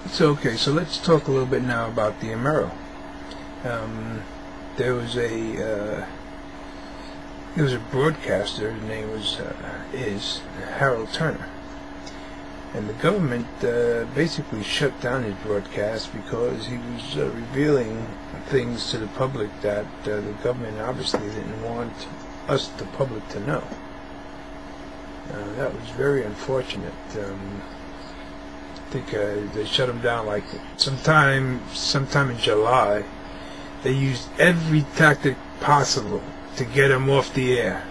So let's talk a little bit now about the Amero. There was a broadcaster. His name is Harold Turner, and the government basically shut down his broadcast because he was revealing things to the public that the government obviously didn't want us, the public, to know. That was very unfortunate. I think they shut him down like sometime in July. They used every tactic possible to get him off the air.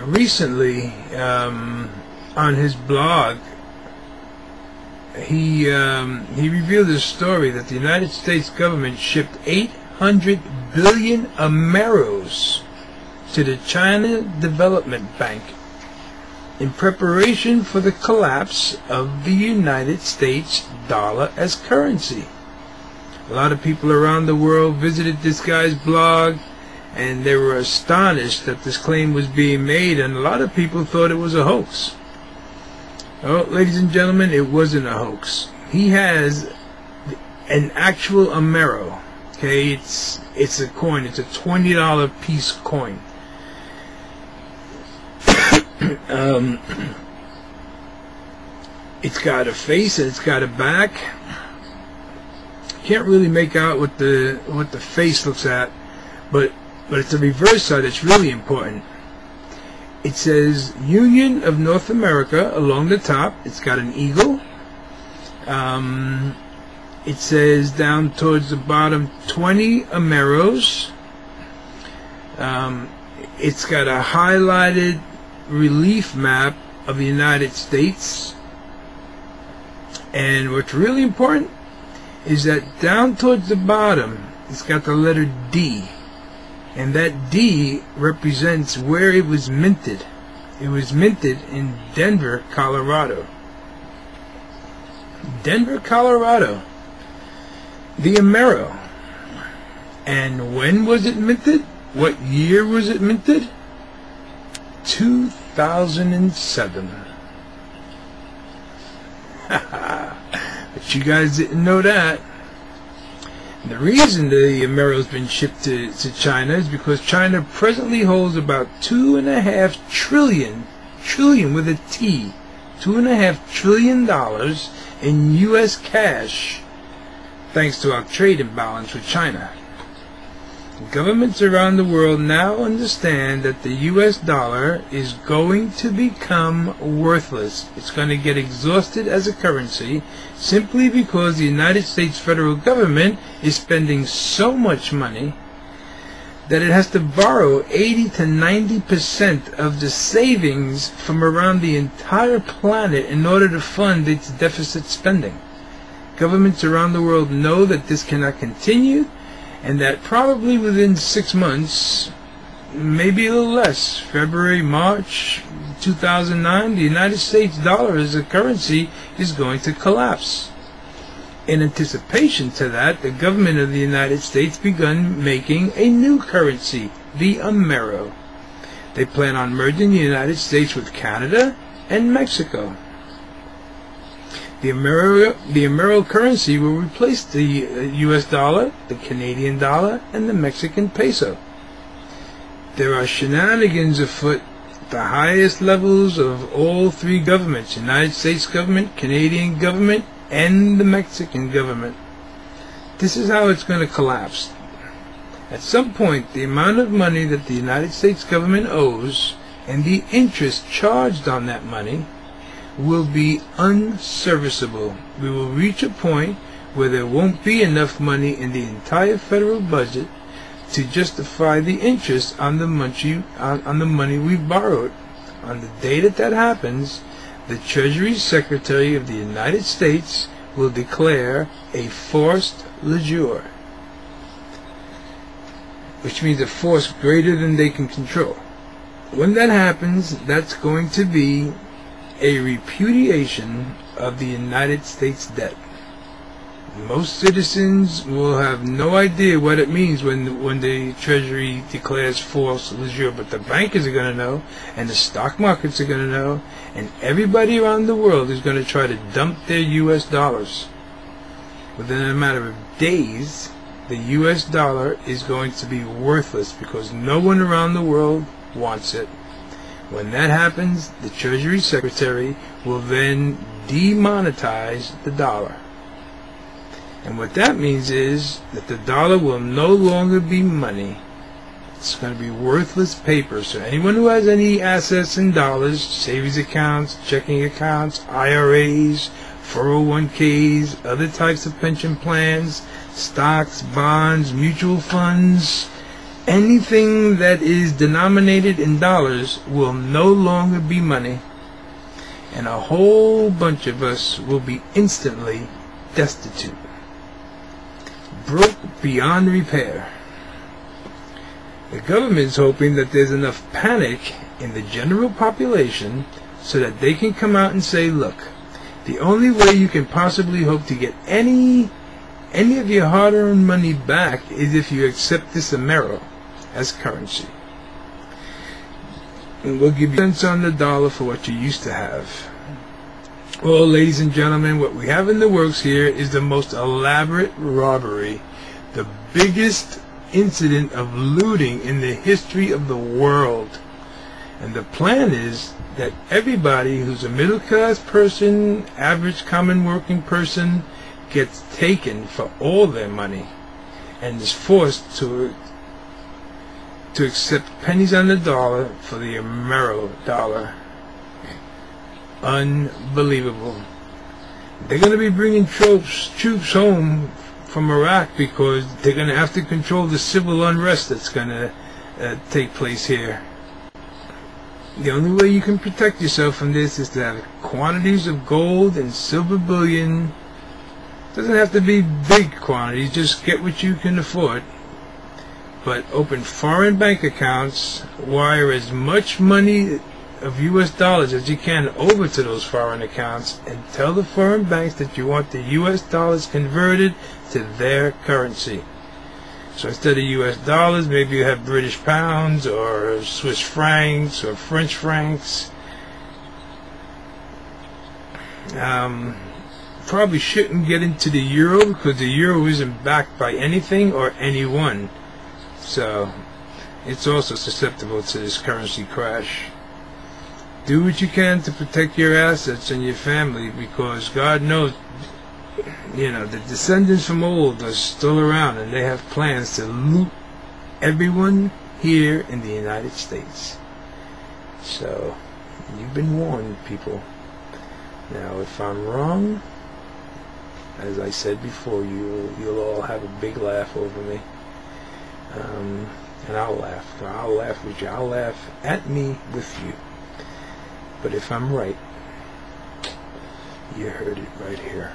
Recently, on his blog, he revealed a story that the United States government shipped 800 billion Ameros to the China Development Bank in preparation for the collapse of the United States dollar as currency. A lot of people around the world visited this guy's blog, and they were astonished that this claim was being made, and a lot of people thought it was a hoax. Oh, ladies and gentlemen, it wasn't a hoax. He has an actual Amero. Okay, it's a coin. It's a $20 piece coin. It's got a face and it's got a back. Can't really make out what the face looks at, but it's the reverse side that's really important. It says Union of North America along the top. It's got an eagle. It says down towards the bottom 20 Ameros. It's got a highlighted relief map of the United States. And what's really important is that down towards the bottom it's got the letter D. And that D represents where it was minted. It was minted in Denver, Colorado. Denver, Colorado. The Amero. And when was it minted? What year was it minted? 2007. But you guys didn't know that. The reason the Amero has been shipped to China is because China presently holds about $2.5 trillion with a T, $2.5 trillion in U.S. cash, thanks to our trade imbalance with China. Governments around the world now understand that the U.S. dollar is going to become worthless. It's going to get exhausted as a currency simply because the United States federal government is spending so much money that it has to borrow 80 to 90% of the savings from around the entire planet in order to fund its deficit spending. Governments around the world know that this cannot continue, and that probably within 6 months, maybe a little less, February, March 2009, the United States dollar as a currency is going to collapse. In anticipation to that, the government of the United States begun making a new currency, the Amero. They plan on merging the United States with Canada and Mexico. The Amero currency will replace the U.S. dollar, the Canadian dollar, and the Mexican peso. There are shenanigans afoot at the highest levels of all three governments, United States government, Canadian government, and the Mexican government. This is how it's going to collapse. At some point, the amount of money that the United States government owes and the interest charged on that money will be unserviceable. We will reach a point where there won't be enough money in the entire federal budget to justify the interest on the money we've borrowed. On the day that happens, the Treasury Secretary of the United States will declare a forced majeure, which means a force greater than they can control. When that happens, that's going to be a repudiation of the United States debt. Most citizens will have no idea what it means when the Treasury declares force majeure, but the bankers are going to know, and the stock markets are going to know, and everybody around the world is going to try to dump their U.S. dollars. Within a matter of days, the U.S. dollar is going to be worthless because no one around the world wants it. When that happens, the Treasury Secretary will then demonetize the dollar. And what that means is that the dollar will no longer be money. It's going to be worthless paper. So anyone who has any assets in dollars, savings accounts, checking accounts, IRAs, 401ks, other types of pension plans, stocks, bonds, mutual funds, anything that is denominated in dollars will no longer be money. And a whole bunch of us will be instantly destitute. Broke beyond repair. The government is hoping that there's enough panic in the general population so that they can come out and say, look, the only way you can possibly hope to get any of your hard-earned money back is if you accept this Amero as currency. And we'll give you cents on the dollar for what you used to have. Well, ladies and gentlemen, what we have in the works here is the most elaborate robbery, the biggest incident of looting in the history of the world. And the plan is that everybody who's a middle-class person, average common working person, gets taken for all their money and is forced to accept pennies on the dollar for the Amero dollar. Unbelievable. They're going to be bringing troops home from Iraq because they're going to have to control the civil unrest that's going to take place here. The only way you can protect yourself from this is to have quantities of gold and silver bullion. Doesn't have to be big quantities, just get what you can afford. But open foreign bank accounts, wire as much money of U.S. dollars as you can over to those foreign accounts, and tell the foreign banks that you want the U.S. dollars converted to their currency. So instead of U.S. dollars, maybe you have British pounds or Swiss francs or French francs. Probably shouldn't get into the euro because the euro isn't backed by anything or anyone. So it's also susceptible to this currency crash. Do what you can to protect your assets and your family, because God knows, the descendants from old are still around and they have plans to loot everyone here in the United States. So you've been warned, people. Now if I'm wrong, as I said before, you'll all have a big laugh over me. And I'll laugh. I'll laugh with you. I'll laugh at me with you. But if I'm right, you heard it right here.